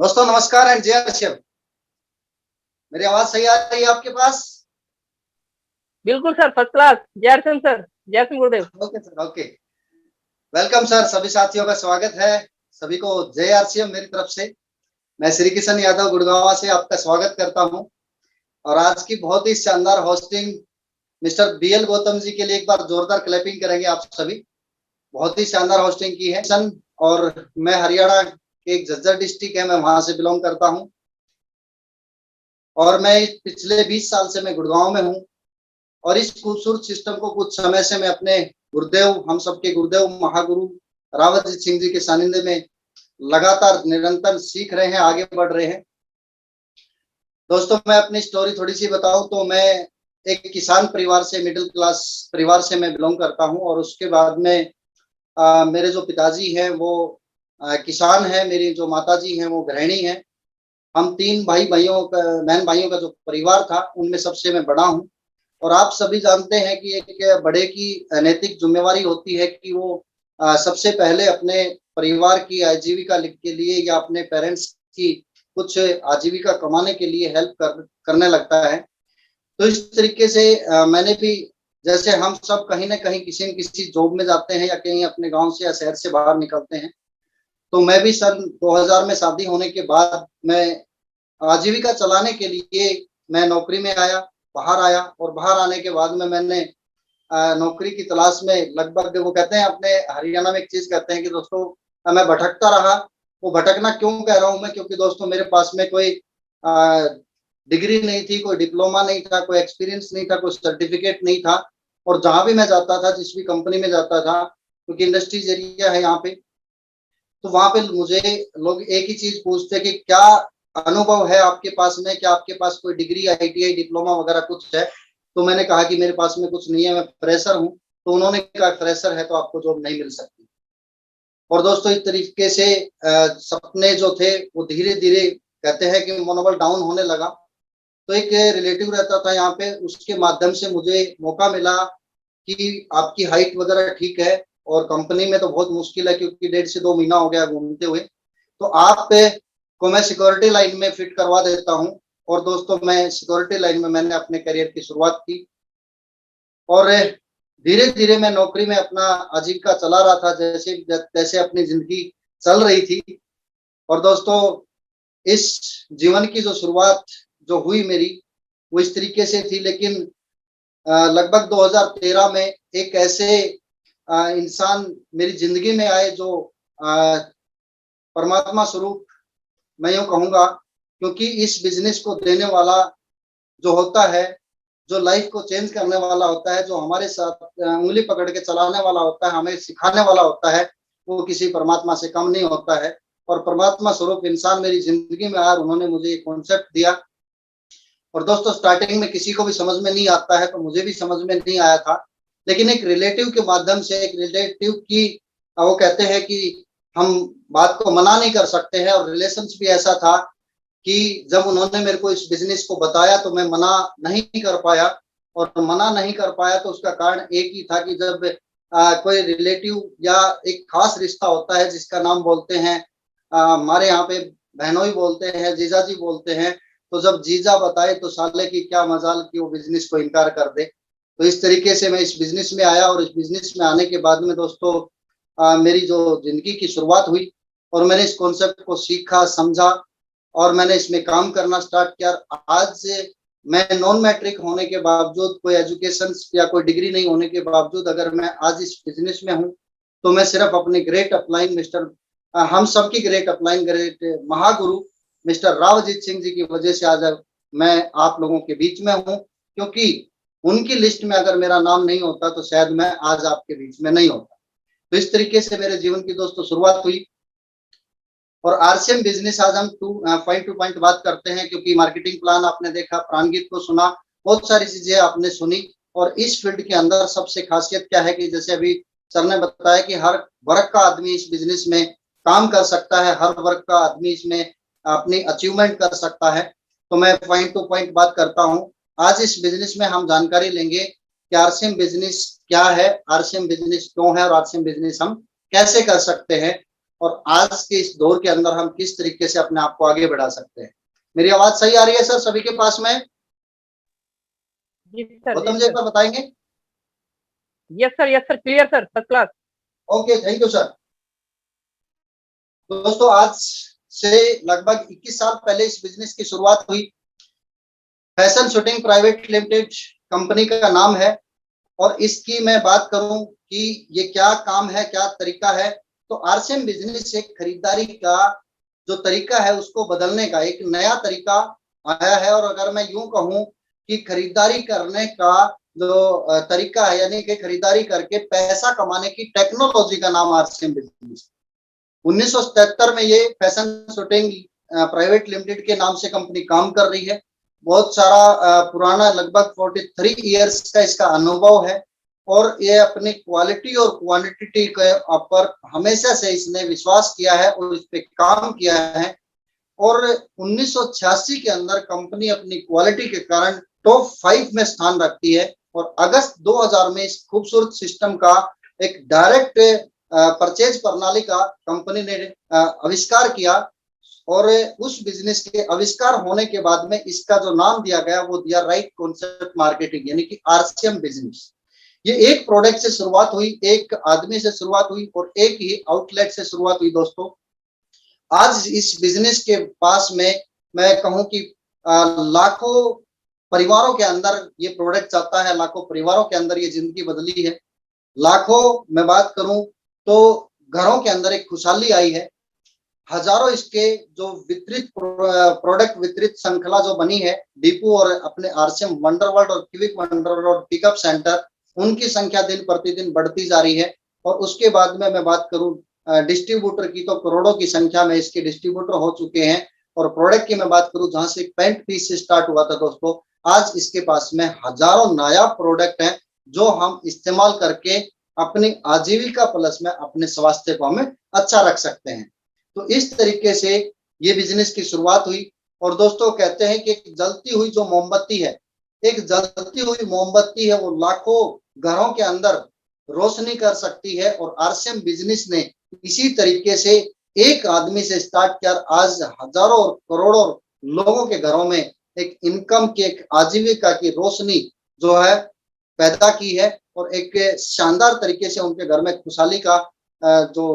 दोस्तों नमस्कार एंड जय शिव। मेरी आवाज सही आ रही है आपके पास? बिल्कुल सर, फर्स्ट क्लास। जय सिंह सर, जय सिंह गुरुदेव। Okay sir, okay. Welcome sir, सभी साथियों का स्वागत है। सभी को जय आरसीएम मेरी तरफ से। मैं श्री किशन यादव गुड़गांव से आपका स्वागत करता हूं। और आज की बहुत ही शानदार hosting mister BL Gautam ji के लिए एक बार जोरदार क्लैपिंग करेंगे आप सभी। बहुत ही शानदार होस्टिंग की है। और मैं हरियाणा के एक झज्जर डिस्ट्रिक्ट है, मैं वहां से बिलोंग करता हूं। और मैं पिछले 20 साल से मैं गुड़गांव में हूं। और इस खूबसूरत सिस्टम को कुछ समय से मैं अपने गुरुदेव, हम सबके गुरुदेव महागुरु रावतजीत सिंह जी के सानिध्य में लगातार निरंतर सीख रहे हैं, आगे बढ़ रहे हैं। दोस्तों मैं अपनी स्टोरी थोड़ी सी बताऊं तो मैं एक किसान परिवार से, मिडिल क्लास परिवार से मैं बिलोंग करता हूं। और उसके बाद में मेरे जो पिताजी हैं वो किसान हैं, मेरी जो माताजी हैं वो गृहिणी हैं। हम तीन बहन भाइयों का जो परिवार था उनमें सबसे मैं बड़ा हूँ। और आप सभी जानते हैं कि एक बड़े की नैतिक जिम्मेवारी होती है कि वो सबसे पहले अपने परिवार की आजीविका के लिए या अपने पेरेंट्स की कुछ आजीविका कमाने के लिए करने लगता है। तो इस तरीके से मैंने भी, जैसे हम सब कहीं ना कहीं किसी न किसी जॉब में जाते हैं या कहीं अपने गांव से या शहर से बाहर निकलते हैं, तो मैं भी सन 2000 में शादी होने के बाद मैं आजीविका चलाने के लिए मैं नौकरी में आया, बाहर आया। और बाहर आने के बाद में मैंने नौकरी की तलाश में लगभग, वो कहते हैं अपने हरियाणा में एक चीज कहते हैं कि दोस्तों मैं भटकता रहा। वो भटकना क्यों कह रहा हूं मैं, क्योंकि दोस्तों मेरे पास में कोई डिग्री नहीं थी, कोई डिप्लोमा नहीं था, कोई एक्सपीरियंस नहीं था, कोई सर्टिफिकेट नहीं था। और जहां भी मैं जाता था, जिस भी कंपनी में जाता था, क्योंकि इंडस्ट्रीज एरिया है यहाँ पे, तो वहां पे मुझे लोग एक ही चीज पूछते कि क्या अनुभव है आपके पास में, क्या आपके पास कोई डिग्री, आईटीआई, डिप्लोमा वगैरह कुछ है? तो मैंने कहा कि मेरे पास में कुछ नहीं है, मैं फ्रेशर हूँ। तो उन्होंने कहा फ्रेशर है तो आपको जॉब नहीं मिल सकती। और दोस्तों इस तरीके से सपने जो थे वो धीरे धीरे, कहते हैं कि मनोबल डाउन होने लगा। तो एक रिलेटिव रहता था यहाँ पे, उसके माध्यम से मुझे मौका मिला कि आपकी हाइट वगैरह ठीक है और कंपनी में तो बहुत मुश्किल है, क्योंकि 1.5 से 2 महीना हो गया घूमते हुए, तो आप को मैं सिक्योरिटी लाइन में फिट करवा देता हूँ। और दोस्तों मैं सिक्योरिटी लाइन में मैंने अपने करियर की शुरुआत की। और धीरे धीरे मैं नौकरी में अपना आजीविका चला रहा था, जैसे जैसे अपनी जिंदगी चल रही थी। और दोस्तों इस जीवन की जो शुरुआत जो हुई मेरी, वो इस तरीके से थी। लेकिन लगभग 2013 में एक ऐसे इंसान मेरी जिंदगी में आए जो परमात्मा स्वरूप, मैं यूं कहूंगा, क्योंकि इस बिजनेस को देने वाला जो होता है, जो लाइफ को चेंज करने वाला होता है, जो हमारे साथ उंगली पकड़ के चलाने वाला होता है, हमें सिखाने वाला होता है, वो किसी परमात्मा से कम नहीं होता है। और परमात्मा स्वरूप इंसान मेरी जिंदगी में आया, उन्होंने मुझे एक कॉन्सेप्ट दिया। और दोस्तों स्टार्टिंग में किसी को भी समझ में नहीं आता है, तो मुझे भी समझ में नहीं आया था। लेकिन एक रिलेटिव के माध्यम से, एक रिलेटिव की, वो कहते हैं कि हम बात को मना नहीं कर सकते हैं। और रिलेशन भी ऐसा था कि जब उन्होंने मेरे को इस बिजनेस को बताया तो मैं मना नहीं कर पाया। और मना नहीं कर पाया तो उसका कारण एक ही था कि जब कोई रिलेटिव या एक खास रिश्ता होता है जिसका नाम बोलते हैं, हमारे यहाँ पे बहनोई बोलते हैं, जीजा जी बोलते हैं, तो जब जीजा बताए तो साले की क्या मजाल कि वो बिजनेस को इनकार कर दे। तो इस तरीके से मैं इस बिजनेस में आया। और इस बिजनेस में आने के बाद में दोस्तों मेरी जो जिंदगी की शुरुआत हुई, और मैंने इस कॉन्सेप्ट को सीखा, समझा, और मैंने इसमें काम करना स्टार्ट किया। आज से मैं नॉन मैट्रिक होने के बावजूद, कोई एजुकेशन या कोई डिग्री नहीं होने के बावजूद, अगर मैं आज इस बिजनेस में हूँ, तो मैं सिर्फ अपने ग्रेट अपलाइन मिस्टर, हम सबकी great upline, great Mahaguru mister रावजीत Singh ji की वजह से आज मैं आप लोगों के बीच में हूँ। क्योंकि उनकी लिस्ट में अगर मेरा नाम नहीं होता तो शायद मैं आज आपके बीच में नहीं होता। तो इस तरीके से मेरे जीवन की दोस्तों शुरुआत हुई। और आरसीएम बिजनेस, आज हम पॉइंट टू पॉइंट बात करते हैं, क्योंकि मार्केटिंग प्लान आपने देखा, प्राणगीत को सुना, बहुत सारी चीजें आपने सुनी। और इस फील्ड के अंदर सबसे खासियत क्या है कि जैसे अभी सर ने बताया कि हर वर्ग का आदमी इस बिजनेस में काम कर सकता है, हर वर्ग का आदमी इसमें अपनी अचीवमेंट कर सकता है। तो मैं पॉइंट टू पॉइंट बात करता हूँ। आज इस बिजनेस में हम जानकारी लेंगे कि आरसीएम बिजनेस क्या है, आरसीएम बिजनेस क्यों है, और आरसीएम बिजनेस हम कैसे कर सकते हैं। और आज के इस दौर के अंदर हम किस तरीके से अपने आप को आगे बढ़ा सकते हैं। मेरी आवाज सही आ रही है सर सभी के पास में? जी सर, गौतम जी जी एक सर। बार बताएंगे। Yes sir, clear sir, first class. Okay, thank you sir. दोस्तों आज से लगभग 21 साल पहले इस बिजनेस की शुरुआत हुई। Fashion shooting private limited company का नाम है। और इसकी मैं बात करूं कि ये क्या काम है, क्या तरीका है, तो आरसीएम बिजनेस एक खरीदारी का जो तरीका है उसको बदलने का एक नया तरीका आया है। और अगर मैं यूं कहूं कि खरीदारी करने का जो तरीका है, यानी कि खरीदारी करके पैसा कमाने की टेक्नोलॉजी का नाम आरसीएम बिजनेस। 1977 में ये फैशन शूटिंग प्राइवेट लिमिटेड के नाम से कंपनी काम कर रही है। बहुत सारा पुराना, लगभग 43 इयर्स का इसका अनुभव है। और ये अपनी क्वालिटी और क्वांटिटी के ऊपर हमेशा से इसने विश्वास किया है और इस पे काम किया है। और 1986 के अंदर कंपनी अपनी क्वालिटी के कारण टॉप 5 में स्थान रखती है। और अगस्त 2000 में इस खूबसूरत सिस्टम का एक डायरेक्ट परचेज प्रणाली का कंपनी ने आविष्कार किया। और उस बिजनेस के आविष्कार होने के बाद में इसका जो नाम दिया गया वो दिया राइट कॉन्सेप्ट मार्केटिंग, यानी कि आरसीएम बिजनेस। ये एक प्रोडक्ट से शुरुआत हुई, एक आदमी से शुरुआत हुई और एक ही आउटलेट से शुरुआत हुई। दोस्तों आज इस बिजनेस के पास में मैं कहूं कि लाखों परिवारों के अंदर ये प्रोडक्ट जाता है, लाखों परिवारों के अंदर ये जिंदगी बदली है। लाखों मैं बात करूं तो घरों के अंदर एक खुशहाली आई है। हजारों इसके जो वितरित प्रोडक्ट वितरित श्रृंखला जो बनी है, डिपो और अपने आरसीएम वंडर वर्ल्ड और क्विक वंडर वर्ल्ड और पिकअप सेंटर, उनकी संख्या दिन प्रतिदिन बढ़ती जा रही है। और उसके बाद में मैं बात करूं डिस्ट्रीब्यूटर की, तो करोड़ों की संख्या में इसके डिस्ट्रीब्यूटर हो चुके हैं। और प्रोडक्ट की मैं बात करूं, जहां से पैंट पीस से स्टार्ट हुआ था दोस्तों, आज इसके पास में हजारों नया प्रोडक्ट है जो हम इस्तेमाल करके अपनी आजीविका प्लस में अपने स्वास्थ्य को हमें अच्छा रख सकते हैं। तो इस तरीके से ये बिजनेस की शुरुआत हुई। और दोस्तों कहते हैं कि एक जलती हुई जो मोमबत्ती है, एक जलती हुई मोमबत्ती है, वो लाखों घरों के अंदर रोशनी कर सकती है। और आरसीएम बिजनेस ने इसी तरीके से एक आदमी से स्टार्ट किया, आज हजारों और करोड़ों लोगों के घरों में एक इनकम की, एक आजीविका की रोशनी जो है पैदा की है। और एक शानदार तरीके से उनके घर में खुशहाली का जो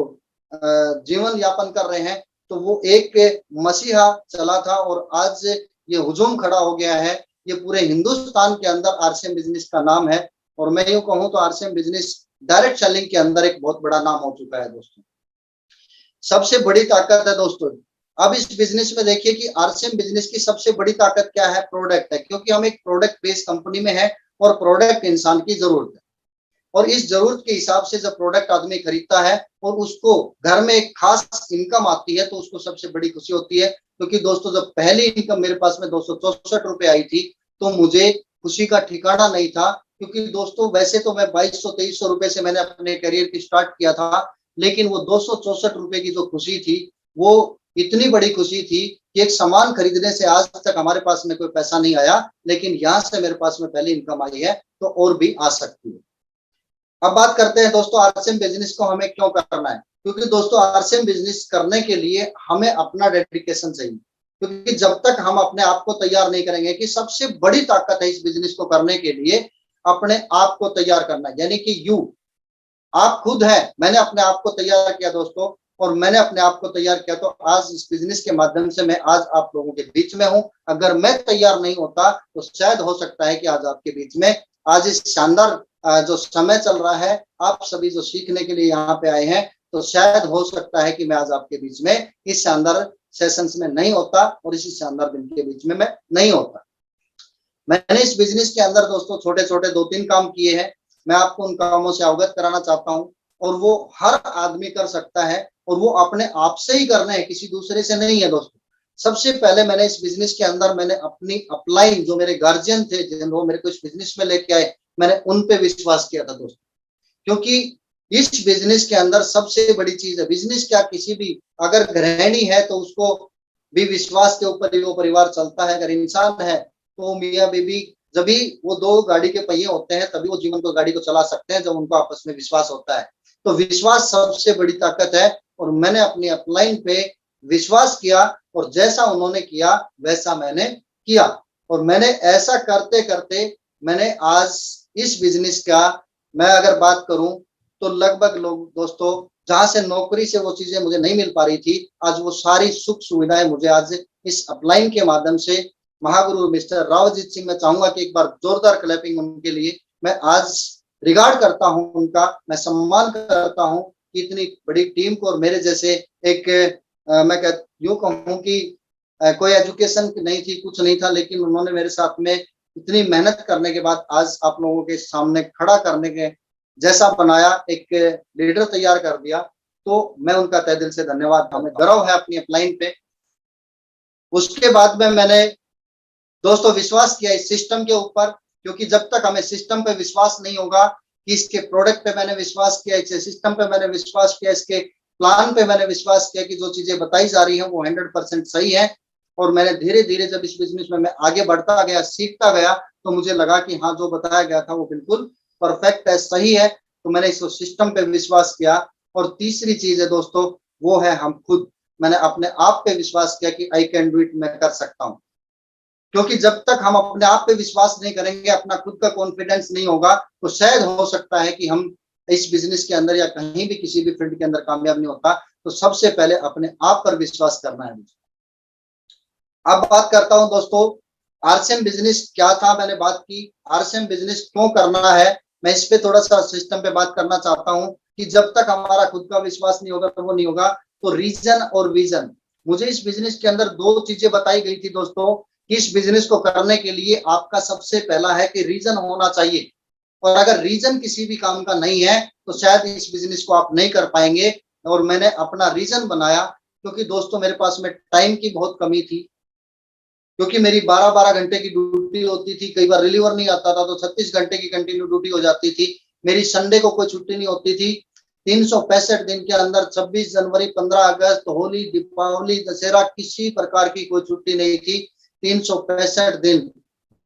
जीवन यापन कर रहे हैं। तो वो एक मसीहा चला था और आज ये हुजूम खड़ा हो गया है। ये पूरे हिंदुस्तान के अंदर आरसीएम बिजनेस का नाम है। और मैं यूं कहूं तो आरसीएम बिजनेस डायरेक्ट सेलिंग के अंदर एक बहुत बड़ा नाम हो चुका है दोस्तों। सबसे बड़ी ताकत है दोस्तों, अब इस बिजनेस में देखिए कि आरसीएम बिजनेस की सबसे बड़ी ताकत क्या है, प्रोडक्ट है। क्योंकि हम एक प्रोडक्ट बेस्ड कंपनी में है और प्रोडक्ट इंसान की जरूरत है। और इस जरूरत के हिसाब से जब प्रोडक्ट आदमी खरीदता है और उसको घर में एक खास इनकम आती है तो उसको सबसे बड़ी खुशी होती है। क्योंकि दोस्तों जब पहली इनकम मेरे पास में 264 रुपए आई थी तो मुझे खुशी का ठिकाना नहीं था। क्योंकि दोस्तों वैसे तो मैं 2200-2300 रुपए से मैंने अपने करियर की स्टार्ट किया था, लेकिन वो 264 रुपए की जो खुशी थी वो इतनी बड़ी खुशी थी कि एक सामान खरीदने से आज तक हमारे पास में कोई पैसा नहीं आया, लेकिन यहाँ से मेरे पास में पहली इनकम आई है तो और भी आ सकती है। अब बात करते हैं दोस्तों आरसीएम बिजनेस को हमें क्यों करना है। क्योंकि दोस्तों आरसीएम बिजनेस करने के लिए हमें अपना डेडिकेशन चाहिए। क्योंकि जब तक हम अपने आप को तैयार नहीं करेंगे, कि सबसे बड़ी ताकत है इस बिजनेस को करने के लिए अपने आप को तैयार करना, यानी कि आप खुद है। मैंने अपने आप को तैयार किया दोस्तों, और मैंने अपने आप को तैयार किया तो आज इस बिजनेस के माध्यम से मैं आज आप लोगों के बीच में हूं। अगर मैं तैयार नहीं होता तो शायद हो सकता है कि आज आपके बीच में, आज इस शानदार जो समय चल रहा है, आप सभी जो सीखने के लिए यहाँ पे आए हैं, तो शायद हो सकता है कि मैं आज आपके बीच में इस शानदार सेशंस में नहीं होता और इसी शानदार दिन के बीच में मैं नहीं होता। मैंने इस बिजनेस के अंदर दोस्तों छोटे छोटे 2-3 काम किए हैं। मैं आपको उन कामों से अवगत कराना चाहता हूं। और वो हर आदमी कर सकता है और वो अपने आप से ही करना है, किसी दूसरे से नहीं है दोस्तों। सबसे पहले मैंने इस बिजनेस के अंदर मैंने अपनी अपलाइन जो मेरे गार्जियन थे, जिन वो मेरे को इस बिजनेस में लेके आए, मैंने उन पे विश्वास किया था दोस्तों। क्योंकि इस बिजनेस के अंदर सबसे बड़ी चीज है, बिजनेस क्या, किसी भी अगर गृहिणी है तो उसको भी विश्वास के ऊपर ही वो परिवार चलता है। अगर इंसान है तो मियाँ बीबी, जब भी वो 2 गाड़ी के पहिए होते हैं तभी वो जीवन को गाड़ी को चला सकते हैं, जब उनको आपस में विश्वास होता है। तो विश्वास सबसे बड़ी ताकत है। और मैंने अपनी अपलाइन पे विश्वास किया और जैसा उन्होंने किया वैसा मैंने किया। और मैंने ऐसा करते करते मैंने आज इस बिजनेस का, मैं अगर बात करूं तो लगभग लोग दोस्तों जहां से नौकरी से वो चीजें मुझे नहीं मिल पा रही थी, आज वो सारी सुख सुविधाएं मुझे आज इस अपलाइन के माध्यम से महागुरु मिस्टर रावजीत सिंह, मैं चाहूंगा कि एक बार जोरदार क्लैपिंग उनके लिए। मैं आज रिगार्ड करता हूं उनका, मैं सम्मान करता हूं कि इतनी बड़ी टीम को, और मेरे जैसे एक मैं यूं कहूं कि कोई एजुकेशन नहीं थी, कुछ नहीं था, लेकिन उन्होंने मेरे साथ में इतनी मेहनत करने के बाद आज आप लोगों के सामने खड़ा करने के जैसा बनाया, एक लीडर तैयार कर दिया। तो मैं उनका तहे दिल से धन्यवाद, हमें गर्व है अपनी अपलाइन पे। उसके बाद में मैंने दोस्तों विश्वास किया इस सिस्टम के ऊपर, क्योंकि जब तक हमें सिस्टम पे विश्वास नहीं होगा, कि इसके प्रोडक्ट पे मैंने विश्वास किया, इसके सिस्टम पे मैंने विश्वास किया, इसके प्लान पे मैंने विश्वास किया कि जो चीजें बताई जा रही हैं वो 100% सही है। और मैंने धीरे धीरे जब इस बिजनेस में मैं आगे बढ़ता गया, सीखता गया, तो मुझे लगा कि हाँ, जो बताया गया था वो बिल्कुल परफेक्ट है, सही है। तो मैंने इस सिस्टम पे विश्वास किया। और तीसरी चीज है दोस्तों, वो है हम खुद। मैंने अपने आप पे विश्वास किया कि आई कैन डू इट, मैं कर सकता हूँ। क्योंकि जब तक हम अपने आप पे विश्वास नहीं करेंगे, अपना खुद का कॉन्फिडेंस नहीं होगा, तो शायद हो सकता है कि हम इस बिजनेस के अंदर या कहीं भी किसी भी फील्ड के अंदर कामयाब नहीं होता। तो सबसे पहले अपने आप पर विश्वास करना है। अब बात करता हूं दोस्तों, आरसीएम बिजनेस क्या था, मैंने बात की आरसीएम बिजनेस क्यों करना है, मैं इस पे थोड़ा सा सिस्टम पे बात करना चाहता हूं कि जब तक हमारा खुद का विश्वास नहीं होगा तो वो नहीं होगा। तो रीजन और विजन, मुझे इस बिजनेस के अंदर दो चीजें बताई गई थी दोस्तों, कि इस बिजनेस को करने के लिए आपका सबसे पहला है कि रीजन होना चाहिए। और अगर रीजन किसी भी काम का नहीं है तो शायद इस बिजनेस को आप नहीं कर पाएंगे। और मैंने अपना रीजन बनाया, क्योंकि दोस्तों मेरे पास में टाइम की बहुत कमी थी, क्योंकि मेरी 12-12 घंटे की ड्यूटी होती थी, कई बार रिलीवर नहीं आता था तो 36 घंटे की कंटिन्यू ड्यूटी हो जाती थी। मेरी संडे को कोई छुट्टी नहीं होती थी। 365 दिन के अंदर 26 जनवरी, 15 अगस्त, होली, दीपावली, दशहरा, किसी प्रकार की कोई छुट्टी नहीं थी। 365 दिन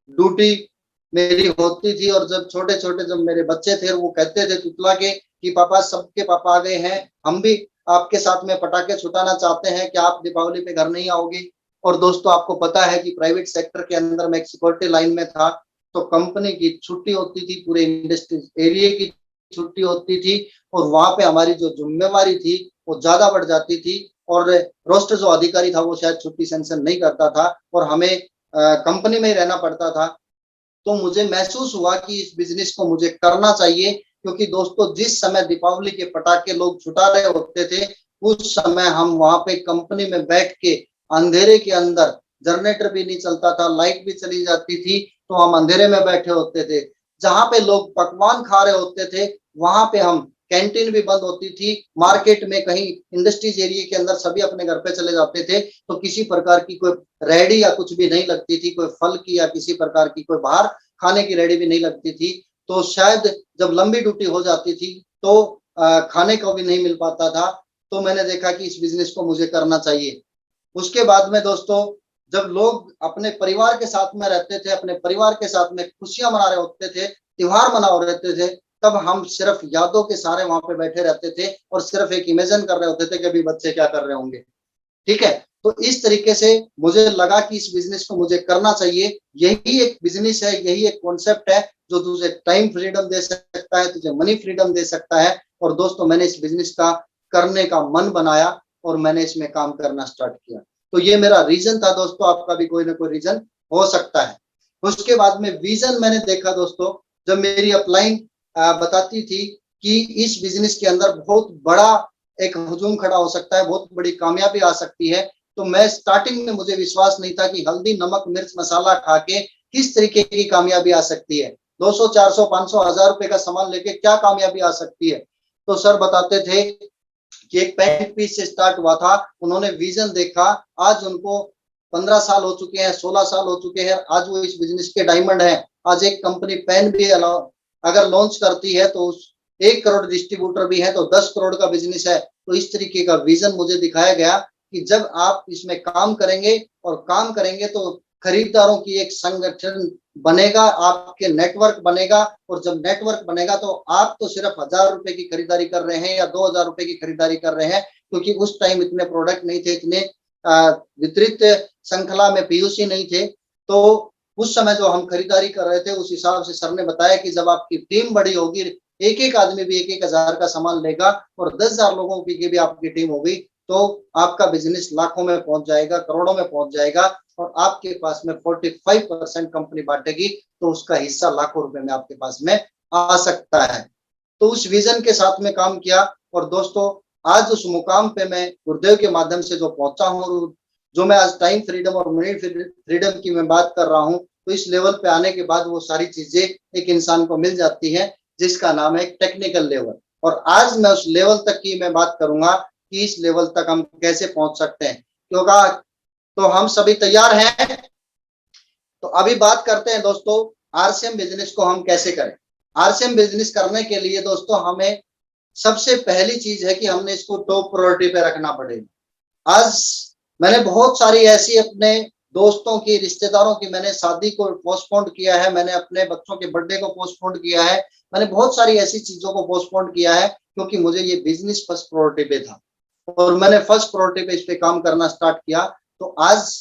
ड्यूटी मेरी होती थी। और जब छोटे छोटे जब मेरे बच्चे थे, वो कहते थे तुतला के कि पापा, सबके पापा आ गए हैं, हम भी आपके साथ में पटाखे छुटाना चाहते हैं, कि आप दीपावली पे घर नहीं आओगे। और दोस्तों आपको पता है कि प्राइवेट सेक्टर के अंदर मैं एक सिक्योरिटी लाइन में था, तो कंपनी की छुट्टी होती थी, पूरे इंडस्ट्री एरिया की छुट्टी होती थी, और वहां पे हमारी जो जिम्मेवारी थी वो ज्यादा बढ़ जाती थी। और रोस्टर जो अधिकारी था वो शायद छुट्टी सेंक्शन नहीं करता था, और हमें कंपनी में ही रहना पड़ता था। तो मुझे महसूस हुआ कि इस बिजनेस को मुझे करना चाहिए, क्योंकि दोस्तों जिस समय दीपावली के पटाखे लोग छुटा रहे होते थे, उस समय हम वहां पे कंपनी में बैठ के अंधेरे के अंदर, जनरेटर भी नहीं चलता था, लाइट भी चली जाती थी, तो हम अंधेरे में बैठे होते थे। जहां पे लोग पकवान खा रहे होते थे, वहां पे हम, कैंटीन भी बंद होती थी, मार्केट में कहीं इंडस्ट्रीज एरिया के अंदर सभी अपने घर पे चले जाते थे, तो किसी प्रकार की कोई रेडी या कुछ भी नहीं लगती थी, कोई फल की या किसी प्रकार की कोई बाहर खाने की रेडी भी नहीं लगती थी। तो शायद जब लंबी ड्यूटी हो जाती थी तो खाने को भी नहीं मिल पाता था। तो मैंने देखा कि इस बिजनेस को मुझे करना चाहिए। उसके बाद में दोस्तों, जब लोग अपने परिवार के साथ में रहते थे, अपने परिवार के साथ में खुशियां मना रहे होते थे, त्योहार मना रहते थे, तब हम सिर्फ यादों के सहारे वहां पे बैठे रहते थे और सिर्फ एक इमेजिन कर रहे होते थे कि अभी बच्चे क्या कर रहे होंगे। ठीक है, तो इस तरीके से मुझे लगा कि इस बिजनेस को मुझे करना चाहिए। यही एक बिजनेस है, यही एक कॉन्सेप्ट है जो तुझे टाइम फ्रीडम दे सकता है, तुझे मनी फ्रीडम दे सकता है। और दोस्तों मैंने इस बिजनेस का करने का मन बनाया और मैंने इसमें काम करना स्टार्ट किया। तो ये मेरा रीजन था दोस्तों, आपका भी कोई ना कोई रीजन हो सकता है। उसके बाद में विजन मैंने देखा दोस्तों, जब मेरी अपलाइन बताती थी कि इस बिजनेस के अंदर बहुत बड़ा एक हुजूम खड़ा हो सकता है, बहुत बड़ी कामयाबी आ सकती है, तो मैं स्टार्टिंग में, मुझे विश्वास नहीं था कि हल्दी, नमक, मिर्च, मसाला खा के किस तरीके की कामयाबी आ सकती है। 200, 400, 500, 1000 रुपए का सामान लेके क्या कामयाबी आ सकती है। तो सर बताते थे कि एक पैंट पीस से स्टार्ट हुआ था, उन्होंने विजन देखा, आज उनको 15 साल हो चुके हैं, 16 साल हो चुके हैं, आज वो इस बिजनेस के डायमंड है। आज एक कंपनी पेन भी अगर लॉन्च करती है तो उस 1 करोड़ डिस्ट्रीब्यूटर भी है तो 10 करोड़ का बिजनेस है। तो इस तरीके का विजन मुझे दिखाया गया कि जब आप इसमें काम करेंगे और काम करेंगे तो खरीदारों की एक संगठन बनेगा, आपके नेटवर्क बनेगा। और जब नेटवर्क बनेगा तो आप तो सिर्फ 1000 रुपए की खरीदारी कर रहे हैं या 2000 रुपए की खरीदारी कर रहे हैं, क्योंकि उस टाइम इतने प्रोडक्ट नहीं थे, इतने वितरित श्रृंखला में पीयूसी नहीं थे। तो उस समय जो हम खरीदारी कर रहे थे, उस हिसाब से सर ने बताया कि जब आपकी टीम बड़ी होगी, एक एक आदमी भी 1-1 हजार का सामान लेगा और 10,000 लोगों की भी आपकी टीम होगी, तो आपका बिजनेस लाखों में पहुंच जाएगा, करोड़ों में पहुंच जाएगा। और आपके पास में 45% कंपनी बांटेगी, तो उसका हिस्सा लाखों रुपए में आपके पास में आ सकता है। तो उस विजन के साथ में काम किया। और दोस्तों, आज उस मुकाम पे मैं गुरुदेव के माध्यम से जो पहुंचा हूँ, जो मैं आज टाइम फ्रीडम और मनी फ्रीडम की मैं बात कर रहा हूँ, तो इस लेवल पे आने के बाद वो सारी चीजें एक इंसान को मिल जाती है, जिसका नाम है टेक्निकल लेवल। और आज मैं उस लेवल तक की मैं बात करूंगा कि इस लेवल तक हम कैसे पहुंच सकते हैं, क्योंकि तो हम सभी तैयार हैं। तो अभी बात करते हैं दोस्तों, आरसीएम बिजनेस को हम कैसे करें। आरसीएम बिजनेस करने के लिए दोस्तों हमें सबसे पहली चीज है कि हमने इसको टॉप प्रायोरिटी पे रखना पड़ेगा। आज मैंने बहुत सारी ऐसी अपने दोस्तों की, रिश्तेदारों की मैंने शादी को पोस्टपोन किया है, मैंने अपने बच्चों के बर्थडे को पोस्टपोन किया है, मैंने बहुत सारी ऐसी चीजों को पोस्टपोन किया है, क्योंकि मुझे ये बिजनेस फर्स्ट प्रायोरिटी पे था और मैंने फर्स्ट प्रायोरिटी पे इस पे काम करना स्टार्ट किया। तो आज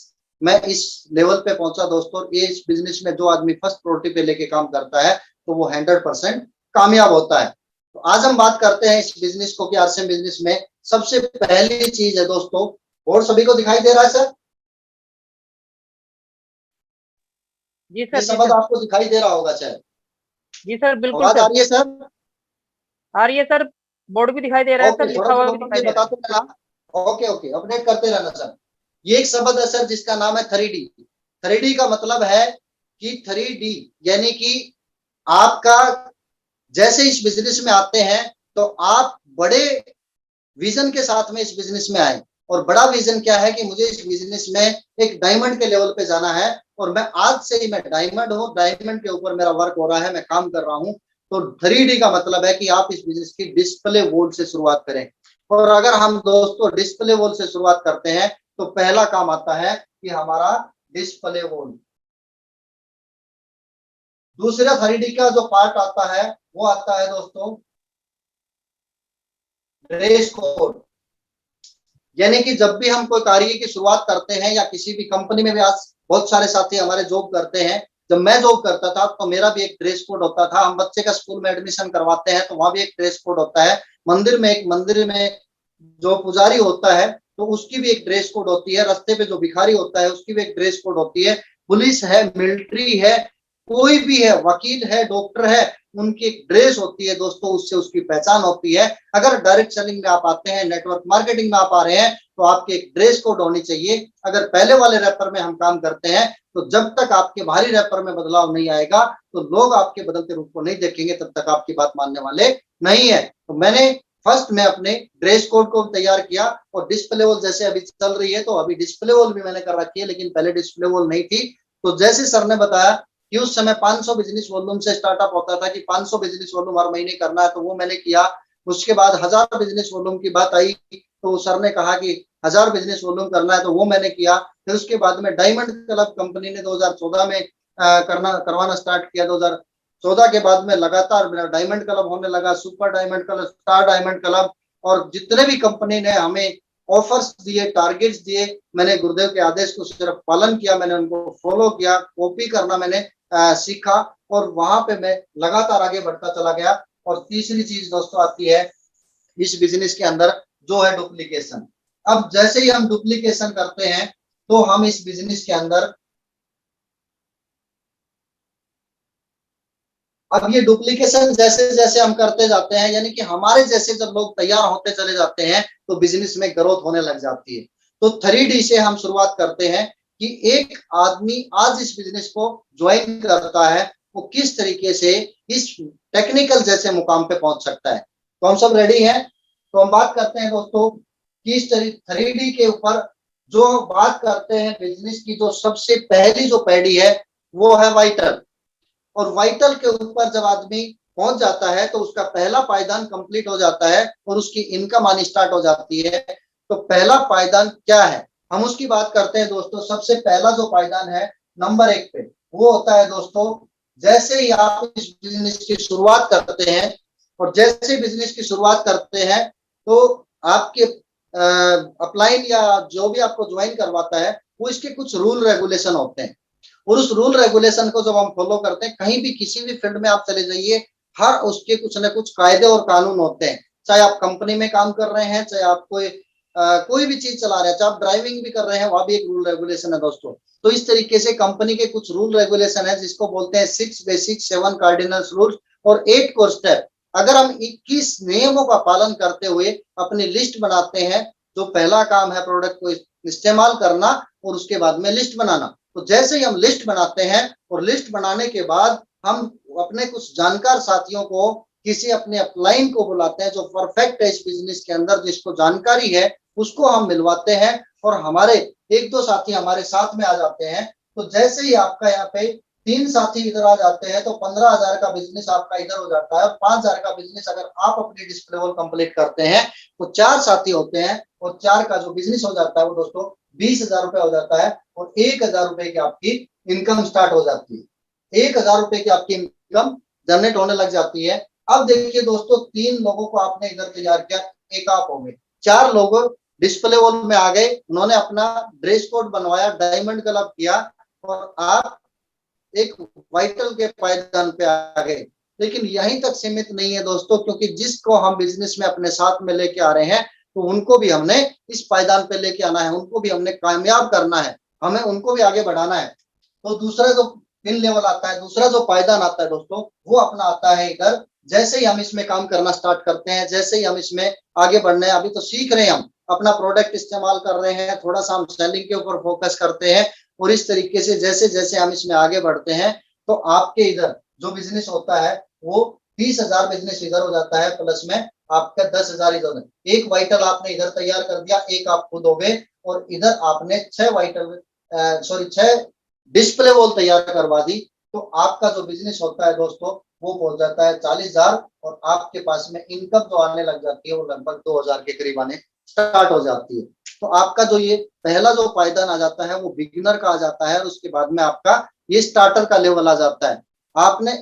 मैं इस लेवल पे पहुंचा दोस्तों। ये इस बिजनेस में जो आदमी फर्स्ट प्रायोरिटी पे लेके काम करता है, तो वो 100% कामयाब होता है। तो आज हम बात करते हैं इस बिजनेस को कि आरसीएम बिजनेस में सबसे पहली चीज है दोस्तों, और सभी को दिखाई दे रहा है सर? जी सर, ये जी शब्द सर, आपको दिखाई दे रहा होगा शायद। जी सर, बिल्कुल आवाज आ सर, रही है सर? आ रही है सर। बोर्ड भी दिखाई दे रहा है ओके, सर, थोड़ा लिखा सा हुआ भी नंबर दिखाई ये दे रहा है। बताते रहना। ओके ओके, अपडेट करते रहना सर। ये एक शब्द है सर जिसका नाम है 3D। 3D का मतलब है कि 3D, यानी कि आपका जैसे इस बिजनेस में आते हैं तो आप बड़े विजन के साथ में इस बिजनेस में आए। और बड़ा विजन क्या है कि मुझे इस बिजनेस में एक डायमंड के लेवल पे जाना है, और मैं आज से ही मैं डायमंड हूँ, डायमंड के ऊपर मेरा वर्क हो रहा है, मैं काम कर रहा हूँ। तो 3D का मतलब है कि आप इस बिजनेस की डिस्प्ले वॉल से शुरुआत करें। और अगर हम दोस्तों डिस्प्ले वॉल से शुरुआत करते हैं, तो पहला काम आता है कि हमारा डिस्प्ले वॉल। दूसरा 3D का जो पार्ट आता है, वो आता है दोस्तों ड्रेस कोड। यानी कि जब भी हम कोई कार्य की शुरुआत करते हैं, या किसी भी कंपनी में भी, आज बहुत सारे साथी हमारे जॉब करते हैं, जब मैं जॉब करता था तो मेरा भी एक ड्रेस कोड होता था। हम बच्चे का स्कूल में एडमिशन करवाते हैं तो वहां भी एक ड्रेस कोड होता है। मंदिर में जो पुजारी होता है तो उसकी भी एक ड्रेस कोड होती है। रास्ते पे जो भिखारी होता है उसकी भी एक ड्रेस कोड होती है। पुलिस है, मिलिट्री है, कोई भी है, वकील है, डॉक्टर है, उनकी एक ड्रेस होती है दोस्तों, उससे उसकी पहचान होती है। अगर डायरेक्ट सेलिंग में आप आते हैं, नेटवर्क मार्केटिंग में आप आ रहे हैं, तो आपकी एक ड्रेस कोड होनी चाहिए। अगर पहले वाले रैपर में हम काम करते हैं, तो जब तक आपके बाहरी रैपर में बदलाव नहीं आएगा, तो लोग आपके बदलते रूप को नहीं देखेंगे, तब तक आपकी बात मानने वाले नहीं है। तो मैंने फर्स्ट में अपने ड्रेस कोड को तैयार किया। और डिस्प्ले वॉल जैसे अभी चल रही है, तो अभी डिस्प्ले वॉल भी मैंने कर रखी है, लेकिन पहले डिस्प्ले वॉल नहीं थी। तो जैसे सर ने बताया कि उस समय 500 बिजनेस वॉल्यूम से स्टार्टअप होता था कि 500 बिजनेस वॉल्यूम हर महीने करना है, तो वो मैंने किया। उसके बाद 1000 बिजनेस वॉल्यूम की बात आई, तो सर ने कहा कि 1000 बिजनेस वॉल्यूम करना है, तो वो मैंने किया। फिर उसके बाद में डायमंड क्लब कंपनी ने 2014 में करवाना स्टार्ट किया। 2014 के बाद में लगातार मेरा डायमंड क्लब होने लगा, super diamond club, star diamond club, और जितने भी कंपनी ने हमें ऑफर्स दिए, टारगेट्स दिए, मैंने गुरुदेव के आदेश को सिर्फ पालन किया, मैंने उनको फॉलो किया, कॉपी करना मैंने सीखा, और वहां पे मैं लगातार आगे बढ़ता चला गया। और तीसरी चीज दोस्तों आती है इस बिजनेस के अंदर, जो है डुप्लीकेशन। अब जैसे ही हम डुप्लीकेशन करते हैं, तो हम इस बिजनेस के अंदर, अब ये डुप्लीकेशन जैसे जैसे हम करते जाते हैं, यानी कि हमारे जैसे जब लोग तैयार होते चले जाते हैं, तो बिजनेस में ग्रोथ होने लग जाती है। तो 3D से हम शुरुआत करते हैं कि एक आदमी आज इस बिजनेस को ज्वाइन करता है, वो किस तरीके से इस टेक्निकल जैसे मुकाम पे पहुंच सकता है। तो हम सब रेडी हैं। तो हम बात करते हैं दोस्तों कि इस 3D के ऊपर जो बात करते हैं बिजनेस की, जो सबसे पहली जो पैड़ी है, वो है वाइटल। और वाइटल के ऊपर जब आदमी पहुंच जाता है, तो उसका पहला पायदान कंप्लीट हो जाता है और उसकी इनकम आनी स्टार्ट हो जाती है। तो पहला पायदान क्या है, हम उसकी बात करते हैं दोस्तों। सबसे पहला जो पायदान है, नंबर 1 पे वो होता है दोस्तों, जैसे ही आप इस बिजनेस की शुरुआत करते हैं और जैसे बिजनेस की शुरुआत करते हैं तो आपके अपलाइन या जो भी आपको ज्वाइन करवाता है वो इसके कुछ रूल रेगुलेशन होते हैं, और उस रूल रेगुलेशन को जब हम फॉलो करते हैं, कहीं भी किसी भी फील्ड में आप चले जाइए, हर उसके कुछ ना कुछ कायदे और कानून होते हैं। चाहे आप कंपनी में काम कर रहे हैं, चाहे आप कोई भी चीज चला रहे हैं, चाहे आप ड्राइविंग भी कर रहे हैं, वहां भी एक रूल रेगुलेशन है दोस्तों। तो इस तरीके से कंपनी के कुछ रूल रेगुलेशन है जिसको बोलते हैं 6 बेसिक, 7 कार्डिनल्स रूल्स और 8 कोर स्टेप। अगर हम 21 नियमों का पालन करते हुए अपनी लिस्ट बनाते हैं, जो पहला काम है प्रोडक्ट को इस्तेमाल करना और उसके बाद में लिस्ट बनाना। तो जैसे ही हम लिस्ट बनाते हैं और लिस्ट बनाने के बाद हम अपने कुछ जानकार साथियों को, किसी अपने अपलाइन को बुलाते हैं जो परफेक्ट है इस बिजनेस के अंदर, जिसको जानकारी है, उसको हम मिलवाते हैं और हमारे 1-2 साथी हमारे साथ में आ जाते हैं। तो जैसे ही आपका यहाँ पे 3 साथी इधर आ जाते हैं तो 15,000 का बिजनेस आपका इधर हो जाता है। 5,000 का बिजनेस अगर आप अपनी डिस्प्ले वॉल कंप्लीट करते हैं तो 4 साथी होते हैं और 4 का जो बिजनेस हो जाता है वो दोस्तों 20,000 रुपए हो जाता है और 1,000 रुपए की आपकी इनकम स्टार्ट हो जाती है। 1,000 रुपए की आपकी इनकम जनरेट होने लग जाती है। अब देखिए दोस्तों, 3 लोगों को आपने इधर तैयार किया, एक आप हो गए, 4 लोग डिस्प्ले वॉल में आ गए, उन्होंने अपना ड्रेस कोड बनवाया, डायमंड क्लब किया और आप एक वाइटल के पायदान पे आ गए। लेकिन यहीं तक सीमित नहीं है दोस्तों, क्योंकि जिसको हम बिजनेस में अपने साथ में लेके आ रहे हैं तो उनको भी हमने इस पायदान पे लेके आना है, उनको भी हमने कामयाब करना है, हमें उनको भी आगे बढ़ाना है। तो दूसरा जो पिन लेवल आता है, दूसरा जो पायदान आता है दोस्तों, वो अपना आता है इधर। जैसे ही हम इसमें काम करना स्टार्ट करते हैं, जैसे ही हम इसमें आगे बढ़ने, अभी तो सीख रहे हैं, हम अपना प्रोडक्ट इस्तेमाल कर रहे हैं, थोड़ा सा हम सेलिंग के ऊपर फोकस करते हैं और इस तरीके से जैसे जैसे हम इसमें आगे बढ़ते हैं तो आपके इधर जो बिजनेस होता है वो 30,000 बिजनेस इधर हो जाता है, प्लस में आपका 10,000 इधर। एक वाइटल आपने इधर तैयार कर दिया, एक आप खुद हो गए और इधर आपने 6 वाइटल सॉरी 6 डिस्प्ले वॉल तैयार करवा दी। तो आपका जो बिजनेस होता है दोस्तों वो पहुंच जाता है 40,000 और आपके पास में इनकम जो आने लग जाती है वो लगभग 2,000 के करीब आने स्टार्ट हो जाती है। तो आपका जो ये पहला जो पायदान आ जाता है वो बिगिनर का आ जाता है और उसके बाद में आपका ये स्टार्टर का लेवल आ जाता है। आपने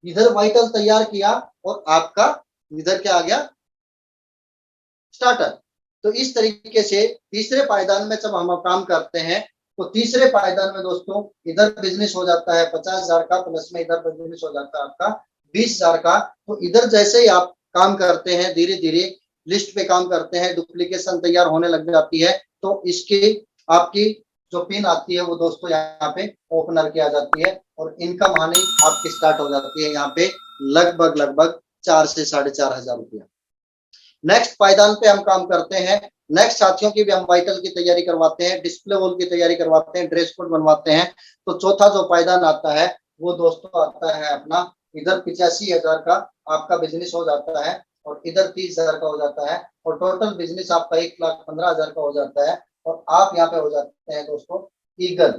इधर वाइटल तैयार किया और आपका इधर क्या आ गया, स्टार्टर। तो इस तरीके से तीसरे पायदान में जब हम काम करते हैं तो तीसरे पायदान में दोस्तों इधर बिजनेस हो जाता है 50,000 का, प्लस में इधर बिजनेस हो जाता है आपका 20,000 का। तो इधर जैसे ही आप काम करते हैं, धीरे धीरे लिस्ट पे काम करते हैं, डुप्लीकेशन तैयार होने लग जाती है, तो इसकी आपकी जो पिन आती है वो दोस्तों यहाँ पे ओपनर की आ जाती है और इनकम आनी आपकी स्टार्ट हो जाती है यहाँ पे लगभग 4 से 4,500 रुपया। नेक्स्ट पायदान पे हम काम करते हैं, नेक्स्ट साथियों की भी हम वाइटल की तैयारी करवाते हैं, डिस्प्ले वॉल की तैयारी करवाते हैं, ड्रेस कोड बनवाते हैं। तो चौथा जो पायदान आता है वो दोस्तों आता है अपना इधर 85,000 का आपका बिजनेस हो जाता है और इधर 30,000 का हो जाता है और टोटल बिजनेस आपका 1,15,000 का हो जाता है और आप यहाँ पे हो जाते हैं दोस्तों ईगल,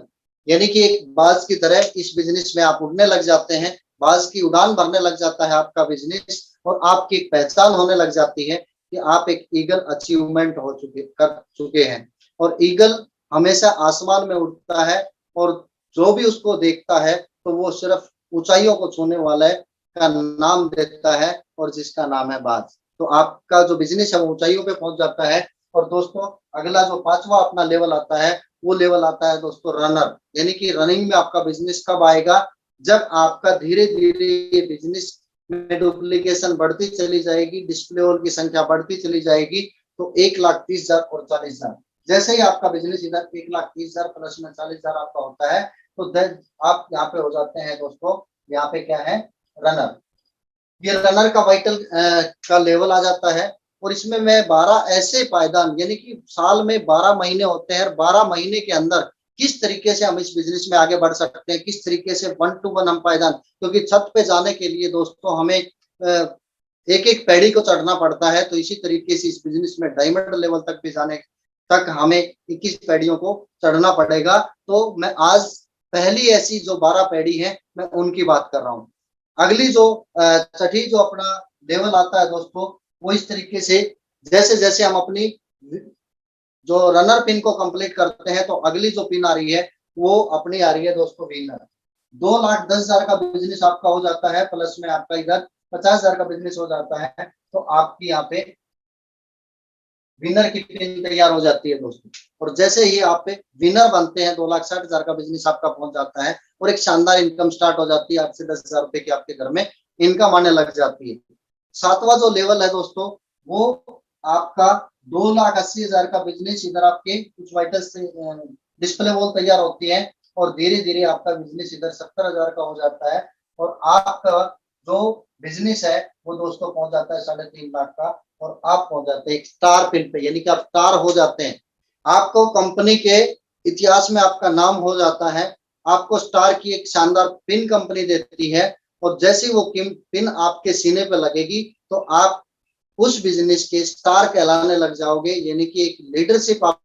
यानी कि एक बाज की तरह इस बिजनेस में आप उड़ने लग जाते हैं, बाज की उड़ान भरने लग जाता है आपका बिजनेस और आपकी एक पहचान होने लग जाती है कि आप एक ईगल अचीवमेंट कर चुके हैं। और ईगल हमेशा आसमान में उड़ता है और जो भी उसको देखता है तो वो सिर्फ ऊंचाइयों को छूने वाला है का नाम देता है और जिसका नाम है बाज। तो आपका जो बिजनेस है वो ऊंचाइयों पे पहुंच जाता है। और दोस्तों अगला जो 5वां अपना लेवल आता है वो लेवल आता है दोस्तों रनर, यानी कि रनिंग में आपका बिजनेस कब आएगा, जब आपका धीरे धीरे बिजनेस में डुप्लीकेशन बढ़ती चली जाएगी, डिस्प्ले वॉल की संख्या बढ़ती चली जाएगी। तो 1,30,000 और 40,000, जैसे ही आपका बिजनेस इधर 1,30,000 प्लस में 40,000 आपका होता है तो आप यहाँ पे हो जाते हैं दोस्तों, यहाँ पे क्या है रनर। ये रनर का वाइटल का लेवल आ जाता है और इसमें मैं 12 ऐसे पायदान, यानी कि साल में 12 महीने होते हैं और 12 महीने के अंदर किस तरीके से हम इस बिजनेस में आगे बढ़ सकते हैं, किस तरीके से 1 to 1 हम पायदान, क्योंकि छत पे जाने के लिए दोस्तों हमें एक एक पैड़ी को चढ़ना पड़ता है। तो इसी तरीके से इस बिजनेस में डायमंड लेवल तक भी जाने तक हमें 21 पैड़ियों को चढ़ना पड़ेगा। तो मैं आज पहली ऐसी जो 12 पैड़ी है मैं उनकी बात कर रहा हूँ। अगली जो छठी जो अपना लेवल आता है दोस्तों वो इस तरीके से जैसे जैसे हम अपनी जो रनर पिन को कंप्लीट करते हैं तो अगली जो पिन आ रही है वो अपनी आ रही है दोस्तों विनर। 2,10,000 का बिजनेस आपका हो जाता है, प्लस में आपका इधर 50,000 का बिजनेस हो जाता है, तो आपकी यहाँ पे विनर की पिन तैयार हो जाती है दोस्तों। और जैसे ही आप विनर बनते हैं 2,60,000 का बिजनेस आपका पहुंच जाता है और एक शानदार इनकम स्टार्ट हो जाती है, 8 से 10,000 रुपए की आपके घर में इनकम आने लग जाती है। 7वां जो लेवल है दोस्तों, वो आपका 2,80,000 का बिजनेस, इधर आपके कुछ वाइटल से डिस्प्ले वॉल तैयार होती है और धीरे धीरे आपका बिजनेस इधर 70,000 का हो जाता है और आपका जो बिजनेस है वो दोस्तों पहुंच जाता है 3.5 लाख का और आप पहुंच जाते हैं एक स्टार पिन पे, यानी कि आप स्टार हो जाते हैं। आपको कंपनी के इतिहास में आपका नाम हो जाता है, आपको स्टार की एक शानदार पिन कंपनी देती है और जैसे वो पिन आपके सीने पे लगेगी तो आप उस बिजनेस के स्टार कहलाने लग जाओगे, यानी कि एक लीडरशिप आप